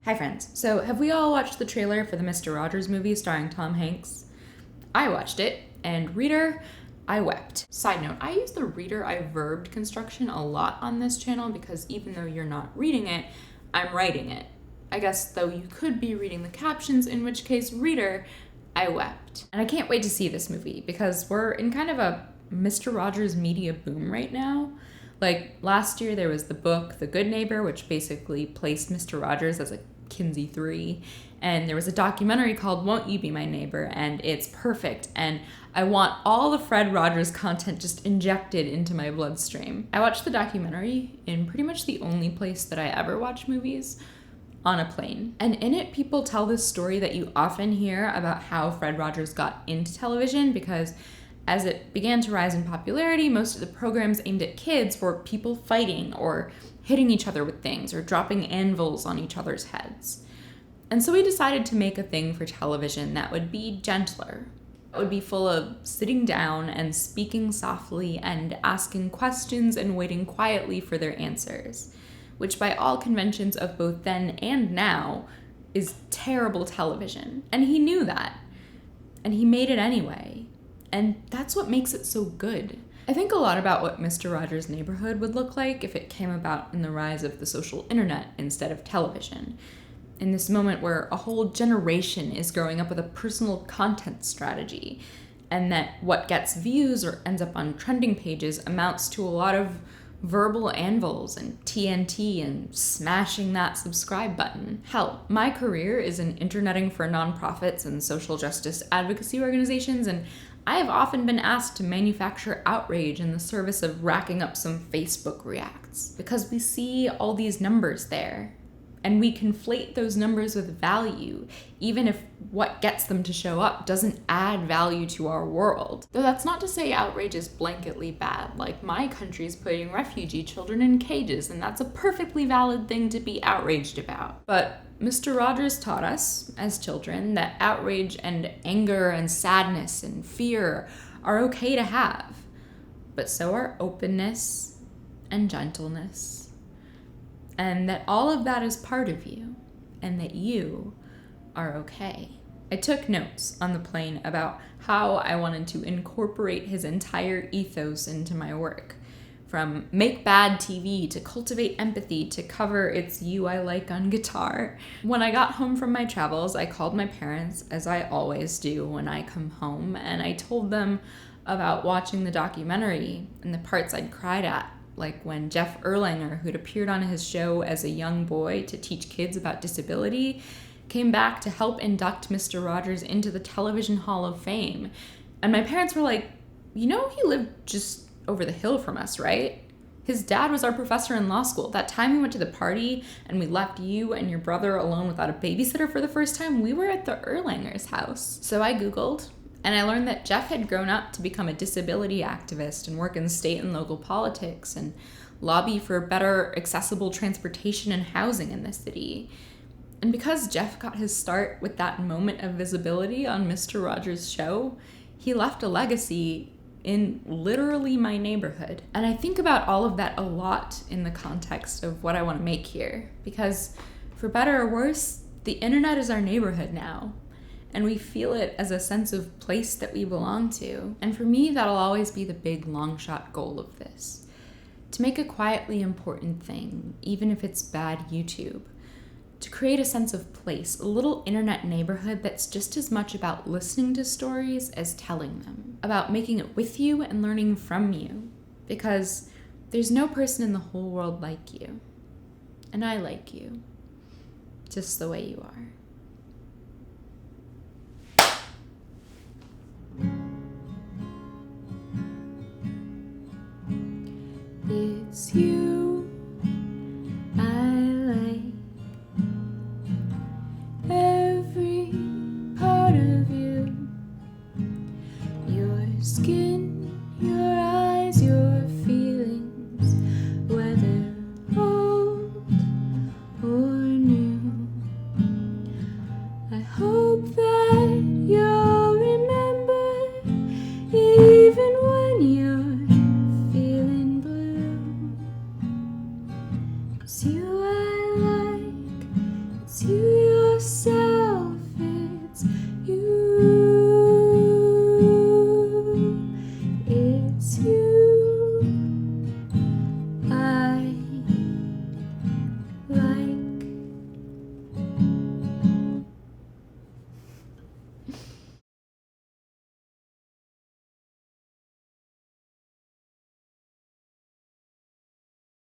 Hi friends. So have we all watched the trailer for the Mr. Rogers movie starring Tom Hanks? I watched it, and reader, I wept. Side note, I use the reader I verbed construction a lot on this channel because even though you're not reading it, I'm writing it. I guess though you could be reading the captions, in which case reader, I wept. And I can't wait to see this movie because we're in kind of a Mr. Rogers media boom right now. Like last year there was the book The Good Neighbor, which basically placed Mr. Rogers as a Kinsey 3, and there was a documentary called Won't You Be My Neighbor, and it's perfect, and I want all the Fred Rogers content just injected into my bloodstream. I watched the documentary in pretty much the only place that I ever watch movies, on a plane. And in it, people tell this story that you often hear about how Fred Rogers got into television, because as it began to rise in popularity, most of the programs aimed at kids were people fighting or hitting each other with things or dropping anvils on each other's heads. And so we decided to make a thing for television that would be gentler. It would be full of sitting down and speaking softly and asking questions and waiting quietly for their answers, which by all conventions of both then and now is terrible television. And he knew that. And he made it anyway. And that's what makes it so good. I think a lot about what Mr. Rogers' Neighborhood would look like if it came about in the rise of the social internet instead of television. In this moment where a whole generation is growing up with a personal content strategy, and that what gets views or ends up on trending pages amounts to a lot of verbal anvils and TNT and smashing that subscribe button. Hell, my career is in interneting for nonprofits and social justice advocacy organizations, and I have often been asked to manufacture outrage in the service of racking up some Facebook reacts, because we see all these numbers there, and we conflate those numbers with value, even if what gets them to show up doesn't add value to our world. Though that's not to say outrage is blanketly bad, like my country's putting refugee children in cages, and that's a perfectly valid thing to be outraged about. But Mr. Rogers taught us, as children, that outrage and anger and sadness and fear are okay to have, but so are openness and gentleness, and that all of that is part of you, and that you are okay. I took notes on the plane about how I wanted to incorporate his entire ethos into my work. From make bad TV to cultivate empathy to cover It's You I Like on guitar. When I got home from my travels, I called my parents, as I always do when I come home, and I told them about watching the documentary and the parts I'd cried at, like when Jeff Erlanger, who'd appeared on his show as a young boy to teach kids about disability, came back to help induct Mr. Rogers into the Television Hall of Fame. And my parents were like, you know, he lived just over the hill from us, right? His dad was our professor in law school. That time we went to the party and we left you and your brother alone without a babysitter for the first time, we were at the Erlangers' house. So I Googled, and I learned that Jeff had grown up to become a disability activist and work in state and local politics and lobby for better accessible transportation and housing in the city. And because Jeff got his start with that moment of visibility on Mr. Rogers' show, he left a legacy in literally my neighborhood. And I think about all of that a lot in the context of what I want to make here, because for better or worse, the internet is our neighborhood now, and we feel it as a sense of place that we belong to. And for me, that'll always be the big long shot goal of this, to make a quietly important thing, even if it's bad YouTube, to create a sense of place, a little internet neighborhood that's just as much about listening to stories as telling them, about making it with you and learning from you, because there's no person in the whole world like you, and I like you, just the way you are. It's you I like. Every part of you, your skin, your eyes, your feelings, whether old or new. yourself.